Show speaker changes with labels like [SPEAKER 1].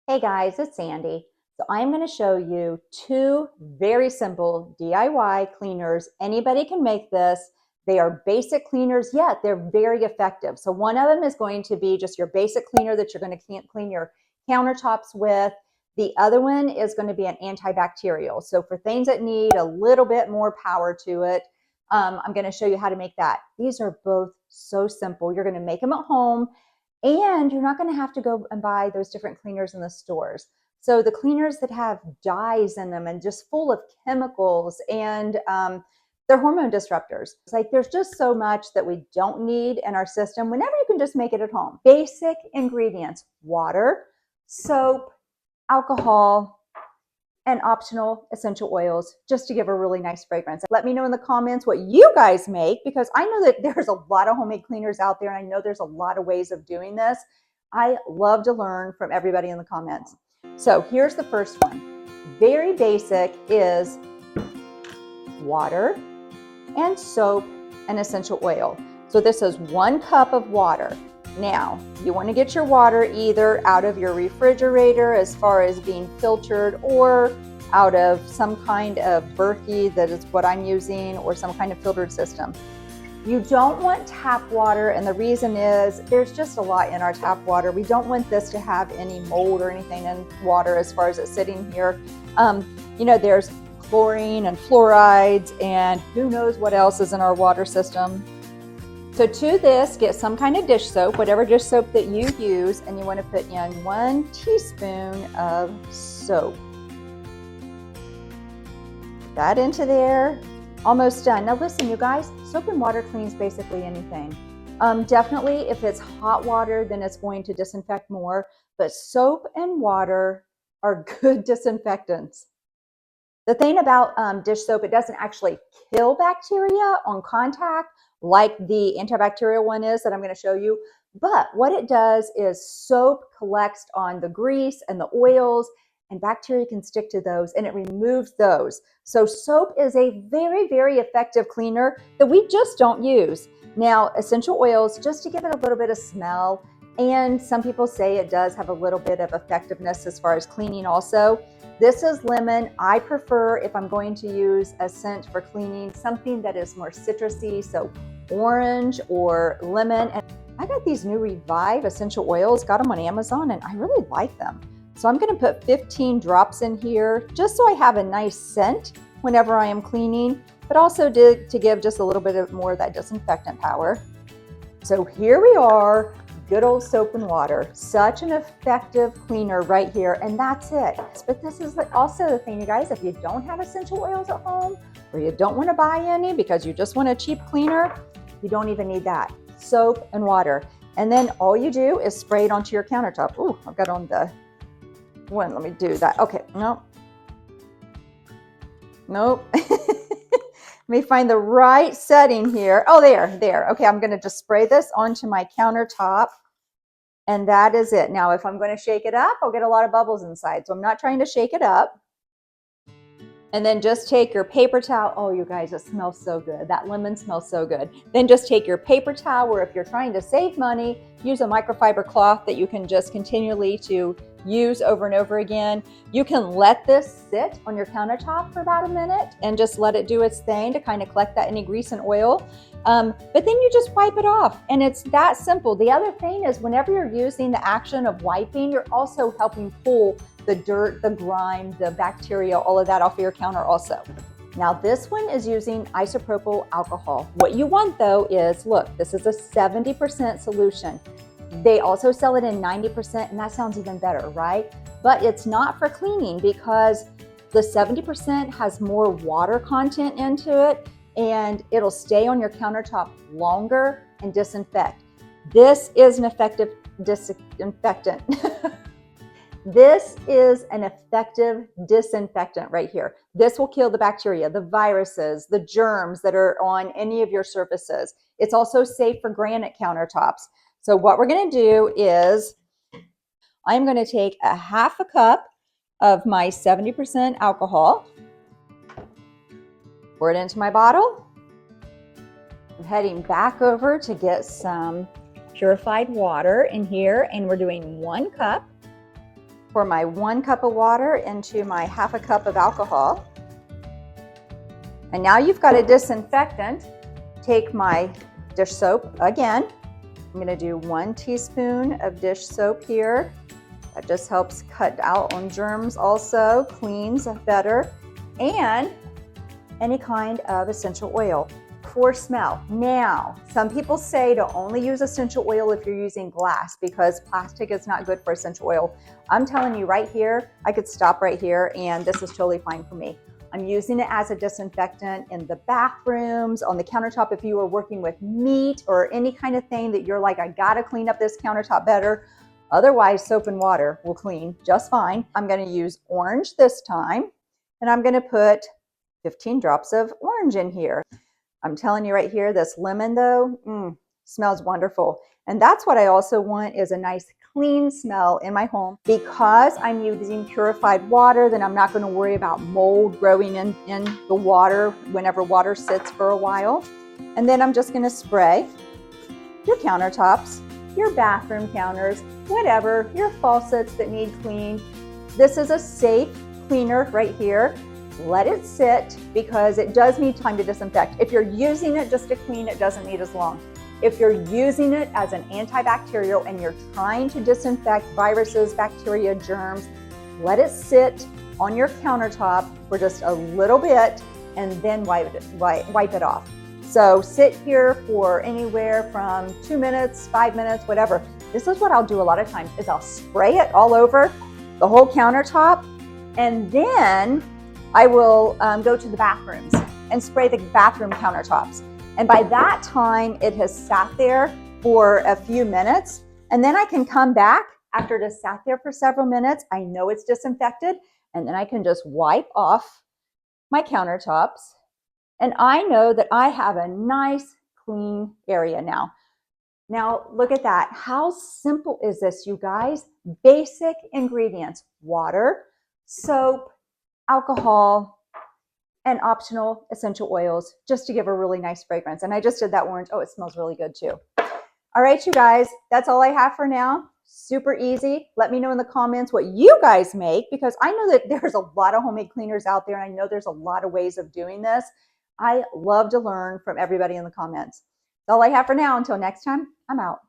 [SPEAKER 1] Hey guys, it's Sandy. So I'm going to show you two very simple DIY cleaners. Anybody can make this. They are basic cleaners, yet they're very effective. So one of them is going to be just your basic cleaner that you're going to clean your countertops with. The other one is going to be an antibacterial. So for things that need a little bit more power to it, I'm going to show you how to make that. These are both so simple. You're going to make them at home. And you're not going to have to go and buy those different cleaners in the stores. So the cleaners that have dyes in them and just full of chemicals and they're hormone disruptors. It's like there's just so much that we don't need in our system whenever you can just make it at home. Basic ingredients: water, soap, alcohol, and optional essential oils, just to give a really nice fragrance. Let me know in the comments what you guys make, because I know that there's a lot of homemade cleaners out there, and I know there's a lot of ways of doing this. I love to learn from everybody in the comments. So here's the first one. Very basic is water and soap and essential oil. So this is 1 cup of water. Now, you want to get your water either out of your refrigerator as far as being filtered, or out of some kind of Berkey, that is what I'm using, or some kind of filtered system. You don't want tap water, and the reason is there's just a lot in our tap water. We don't want this to have any mold or anything in water as far as it's sitting here. There's chlorine and fluorides and who knows what else is in our water system. So to this, get some kind of dish soap, whatever dish soap that you use, and you want to put in 1 teaspoon of soap. Put that into there. Almost done. Now listen, you guys, soap and water cleans basically anything. Definitely if it's hot water, then it's going to disinfect more, but soap and water are good disinfectants. The thing about dish soap, it doesn't actually kill bacteria on contact like the antibacterial one is that I'm going to show you. But what it does is soap collects on the grease and the oils, and bacteria can stick to those, and it removes those. So soap is a very, very effective cleaner that we just don't use. Now, essential oils, just to give it a little bit of smell, and some people say it does have a little bit of effectiveness as far as cleaning also. This is lemon. I prefer, if I'm going to use a scent for cleaning, something that is more citrusy, so orange or lemon. And I got these new Revive essential oils, got them on Amazon, and I really like them. So I'm going to put 15 drops in here just so I have a nice scent whenever I am cleaning, but also to give just a little bit more of that disinfectant power. So here we are. Good old soap and water. Such an effective cleaner right here, and that's it. But this is also the thing, you guys, if you don't have essential oils at home, or you don't want to buy any because you just want a cheap cleaner, you don't even need that. Soap and water. And then all you do is spray it onto your countertop. Ooh, I've got on the one. Let me do that. Okay, nope. Let me find the right setting here. Oh, there. Okay, I'm going to just spray this onto my countertop, and that is it. Now, if I'm going to shake it up, I'll get a lot of bubbles inside, so I'm not trying to shake it up. And then just take your paper towel. Oh, you guys, it smells so good. That lemon smells so good. Then just take your paper towel, or if you're trying to save money, use a microfiber cloth that you can just continually to use over and over again. You can let this sit on your countertop for about a minute and just let it do its thing to kind of collect that any grease and oil. But then you just wipe it off, and it's that simple. The other thing is, whenever you're using the action of wiping, you're also helping pull the dirt, the grime, the bacteria, all of that off of your counter also. Now this one is using isopropyl alcohol. What you want though is, look, this is a 70% solution. They also sell it in 90%, and that sounds even better, right? But it's not for cleaning, because the 70% has more water content into it, and it'll stay on your countertop longer and disinfect. This is an effective disinfectant. This is an effective disinfectant right here. This will kill the bacteria, the viruses, the germs that are on any of your surfaces. It's also safe for granite countertops. So what we're going to do is, I'm going to take a half a cup of my 70% alcohol, pour it into my bottle. I'm heading back over to get some purified water in here, and we're doing 1 cup. Pour my 1 cup of water into my 1/2 cup of alcohol. And now you've got a disinfectant. Take my dish soap again. I'm going to do 1 teaspoon of dish soap here. That just helps cut out on germs also, cleans better. And any kind of essential oil for smell. Now, some people say to only use essential oil if you're using glass because plastic is not good for essential oil. I'm telling you right here, I could stop right here and this is totally fine for me. I'm using it as a disinfectant in the bathrooms, on the countertop if you are working with meat or any kind of thing that you're like, I gotta clean up this countertop better. Otherwise, soap and water will clean just fine. I'm gonna use orange this time, and I'm gonna put 15 drops of orange in here. I'm telling you right here, this lemon though, smells wonderful. And that's what I also want is a nice clean smell in my home. Because I'm using purified water, then I'm not going to worry about mold growing in the water whenever water sits for a while. And then I'm just going to spray your countertops, your bathroom counters, whatever, your faucets that need cleaned. This is a safe cleaner right here. Let it sit because it does need time to disinfect. If you're using it just to clean, it doesn't need as long. If you're using it as an antibacterial and you're trying to disinfect viruses, bacteria, germs, let it sit on your countertop for just a little bit and then wipe it off. So sit here for anywhere from 2 minutes, 5 minutes, whatever. This is what I'll do a lot of times is I'll spray it all over the whole countertop, and then I will go to the bathrooms and spray the bathroom countertops. And by that time, it has sat there for a few minutes. And then I can come back after it has sat there for several minutes. I know it's disinfected. And then I can just wipe off my countertops. And I know that I have a nice, clean area now. Now, look at that. How simple is this, you guys? Basic ingredients: water, soap, alcohol, and optional essential oils just to give a really nice fragrance. And I just did that orange. Oh, it smells really good too. All right, you guys, that's all I have for now. Super easy. Let me know in the comments what you guys make because I know that there's a lot of homemade cleaners out there. And I know there's a lot of ways of doing this. I love to learn from everybody in the comments. That's all I have for now. Until next time, I'm out.